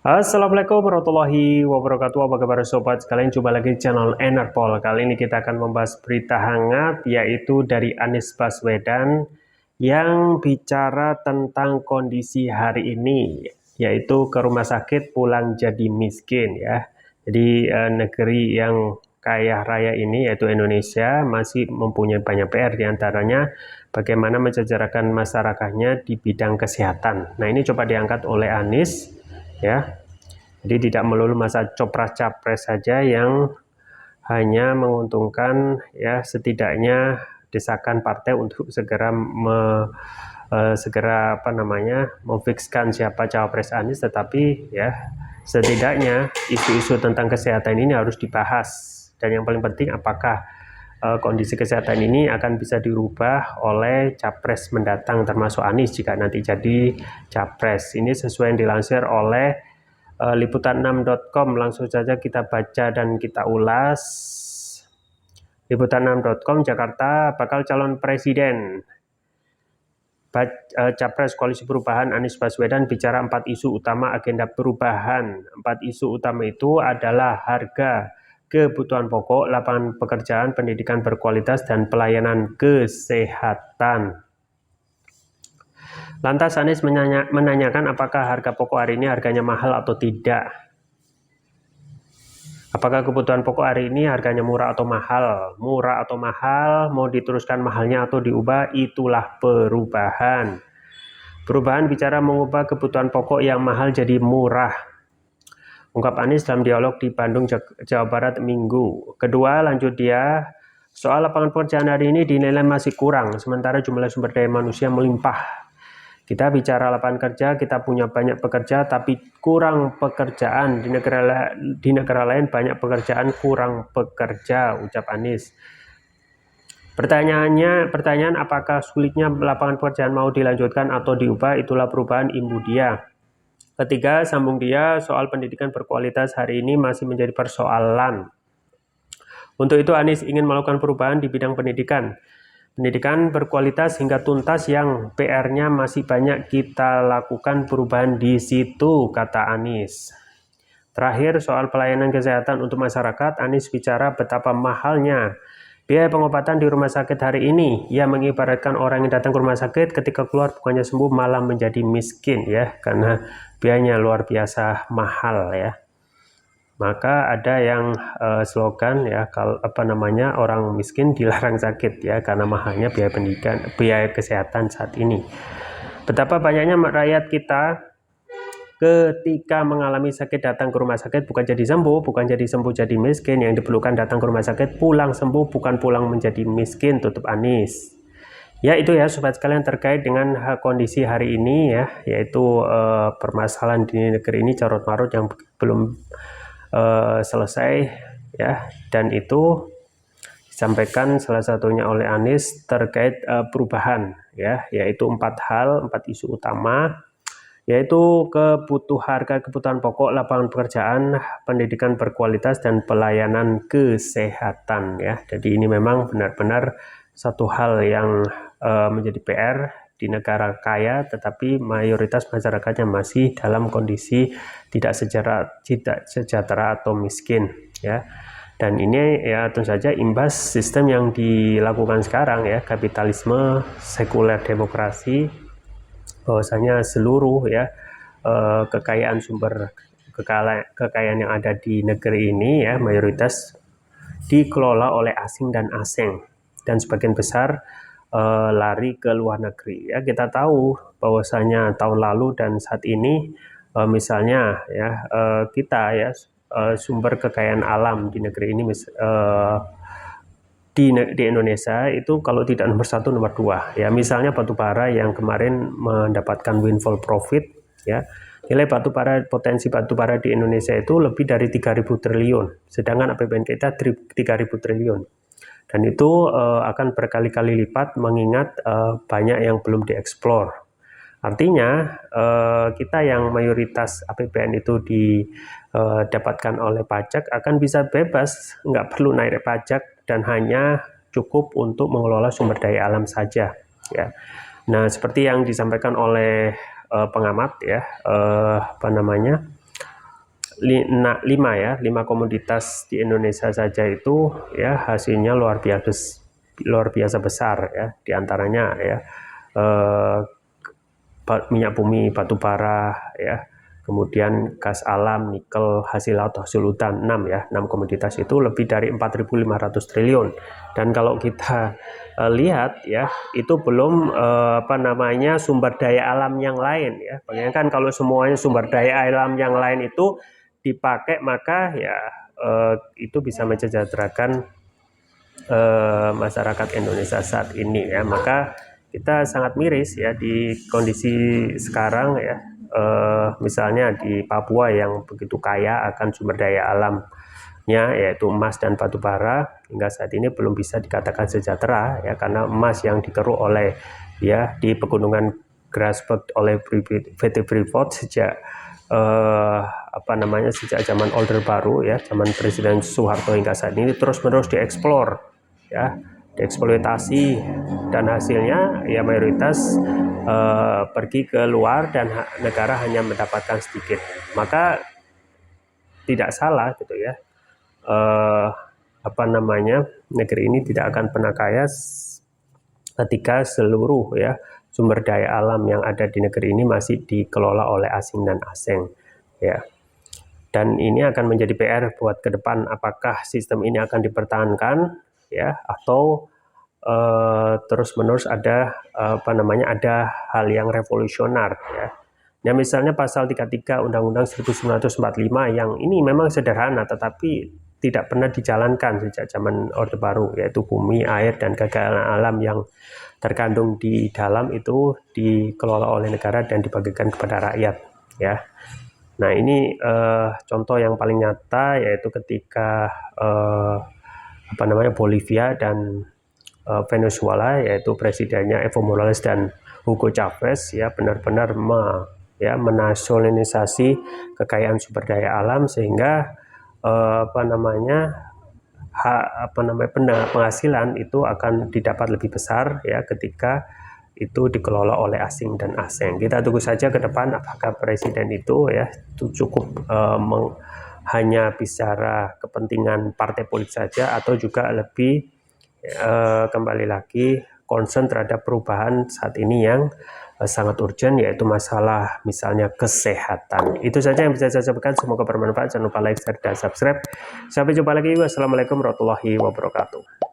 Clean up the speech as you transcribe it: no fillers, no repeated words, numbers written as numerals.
Assalamualaikum warahmatullahi wabarakatuh. Apa kabar sobat sekalian? Jumpa lagi di channel Enerpol. Kali ini kita akan membahas berita hangat, yaitu dari Anies Baswedan yang bicara tentang kondisi hari ini, yaitu ke rumah sakit pulang jadi miskin ya. Jadi negeri yang kaya raya ini, yaitu Indonesia, masih mempunyai banyak PR, diantaranya bagaimana mensejahterakan masyarakatnya di bidang kesehatan. Nah, ini coba diangkat oleh Anies ya. Jadi tidak melulu masa copras-capres saja yang hanya menguntungkan ya, setidaknya desakan partai untuk segera memfikskan siapa cawapres Anies, tetapi ya setidaknya isu-isu tentang kesehatan ini harus dibahas, dan yang paling penting apakah kondisi kesehatan ini akan bisa dirubah oleh capres mendatang termasuk Anies jika nanti jadi capres. Ini sesuai yang dilansir oleh liputan6.com. Langsung saja kita baca dan kita ulas. Liputan6.com, Jakarta, bakal calon presiden Capres Koalisi Perubahan Anies Baswedan bicara 4 isu utama agenda perubahan. 4 isu utama itu adalah harga, kebutuhan pokok, lapangan pekerjaan, pendidikan berkualitas, dan pelayanan kesehatan. Lantas Anies menanyakan apakah harga pokok hari ini harganya mahal atau tidak. Apakah kebutuhan pokok hari ini harganya murah atau mahal? Murah atau mahal, mau diteruskan mahalnya atau diubah, itulah perubahan. Perubahan bicara mengubah kebutuhan pokok yang mahal jadi murah, ungkap Anies dalam dialog di Bandung, Jawa Barat Minggu. Kedua, lanjut dia, soal lapangan pekerjaan hari ini dinilai masih kurang, sementara jumlah sumber daya manusia melimpah. Kita bicara lapangan kerja, kita punya banyak pekerja, tapi kurang pekerjaan. Di negara lain banyak pekerjaan, kurang pekerja, ucap Anies. Pertanyaan apakah sulitnya lapangan pekerjaan mau dilanjutkan atau diubah, itulah perubahan, imbu dia. Ketiga, sambung dia, soal pendidikan berkualitas hari ini masih menjadi persoalan. Untuk itu Anies ingin melakukan perubahan di bidang pendidikan. Pendidikan berkualitas hingga tuntas yang PR-nya masih banyak kita lakukan perubahan di situ, kata Anies. Terakhir, soal pelayanan kesehatan untuk masyarakat, Anies bicara betapa mahalnya biaya pengobatan di rumah sakit hari ini. Ia mengibaratkan orang yang datang ke rumah sakit ketika keluar bukannya sembuh malah menjadi miskin ya, karena biayanya luar biasa mahal ya. Maka ada yang slogan ya, orang miskin dilarang sakit ya, karena mahalnya biaya pendidikan, biaya kesehatan saat ini. Betapa banyaknya rakyat kita ketika mengalami sakit datang ke rumah sakit bukan jadi sembuh, bukan jadi sembuh jadi miskin. Yang diperlukan datang ke rumah sakit pulang sembuh, bukan pulang menjadi miskin, tutup Anies. Ya, itu ya sobat sekalian terkait dengan kondisi hari ini ya, yaitu permasalahan di negeri ini carut marut yang belum selesai ya, dan itu disampaikan salah satunya oleh Anies terkait perubahan ya, yaitu 4 hal, 4 isu utama, yaitu harga kebutuhan pokok, lapangan pekerjaan, pendidikan berkualitas, dan pelayanan kesehatan ya. Jadi ini memang benar-benar satu hal yang menjadi PR di negara kaya, tetapi mayoritas masyarakatnya masih dalam kondisi tidak sejahtera atau miskin ya. Dan ini ya tentu saja imbas sistem yang dilakukan sekarang ya, kapitalisme, sekuler demokrasi, bahwasanya seluruh ya kekayaan yang ada di negeri ini ya mayoritas dikelola oleh asing dan asing, dan sebagian besar lari ke luar negeri ya. Kita tahu bahwasanya tahun lalu dan saat ini misalnya ya kita ya sumber kekayaan alam di negeri ini di Indonesia itu kalau tidak nomor 1 nomor 2 ya. Misalnya batubara yang kemarin mendapatkan windfall profit ya. Nilai potensi batubara di Indonesia itu lebih dari 3.000 triliun, sedangkan APBN kita 3.000 triliun. Dan itu akan berkali-kali lipat mengingat banyak yang belum dieksplor. Artinya kita yang mayoritas APBN itu didapatkan oleh pajak akan bisa bebas, nggak perlu naik pajak dan hanya cukup untuk mengelola sumber daya alam saja ya. Nah, seperti yang disampaikan oleh pengamat ya, 5 komoditas di Indonesia saja itu ya hasilnya luar biasa besar ya, diantaranya ya minyak bumi, batu bara ya, kemudian gas alam, nikel, hasil laut, hasil hutan, 6 ya, 6 komoditas itu lebih dari 4.500 triliun. Dan kalau kita lihat ya, itu belum sumber daya alam yang lain ya. Bayangkan kalau semuanya sumber daya alam yang lain itu dipakai, maka ya itu bisa mensejahterakan masyarakat Indonesia saat ini ya. Maka kita sangat miris ya di kondisi sekarang ya, misalnya di Papua yang begitu kaya akan sumber daya alamnya yaitu emas dan batu bara, hingga saat ini belum bisa dikatakan sejahtera ya, karena emas yang dikeruk oleh ya di pegunungan Grasberg oleh PT Freeport sejak sejak zaman Orde Baru ya, zaman Presiden Soeharto hingga saat ini terus-menerus dieksplor ya, dieksploitasi, dan hasilnya ya mayoritas pergi ke luar dan negara hanya mendapatkan sedikit. Maka tidak salah gitu ya, negeri ini tidak akan pernah kaya ketika seluruh ya sumber daya alam yang ada di negeri ini masih dikelola oleh asing dan asing ya. Dan ini akan menjadi PR buat ke depan, apakah sistem ini akan dipertahankan ya, atau terus-menerus ada ada hal yang revolusioner ya. Nah, misalnya pasal 33 Undang-Undang 1945 yang ini memang sederhana tetapi tidak pernah dijalankan sejak zaman Orde Baru, yaitu bumi, air, dan kekayaan alam yang terkandung di dalam itu dikelola oleh negara dan dibagikan kepada rakyat ya. Nah, ini contoh yang paling nyata yaitu ketika Bolivia dan Venezuela, yaitu presidennya Evo Morales dan Hugo Chavez ya benar-benar menasionalisasi kekayaan sumber daya alam, sehingga penghasilan itu akan didapat lebih besar ya ketika itu dikelola oleh asing dan asing. Kita tunggu saja ke depan apakah presiden itu ya cukup hanya bicara kepentingan partai politik saja, atau juga lebih kembali lagi concern terhadap perubahan saat ini yang sangat urgent, yaitu masalah misalnya kesehatan. Itu saja yang bisa saya sampaikan, semoga bermanfaat. Jangan lupa like, share, dan subscribe. Sampai jumpa lagi. Wassalamualaikum warahmatullahi wabarakatuh.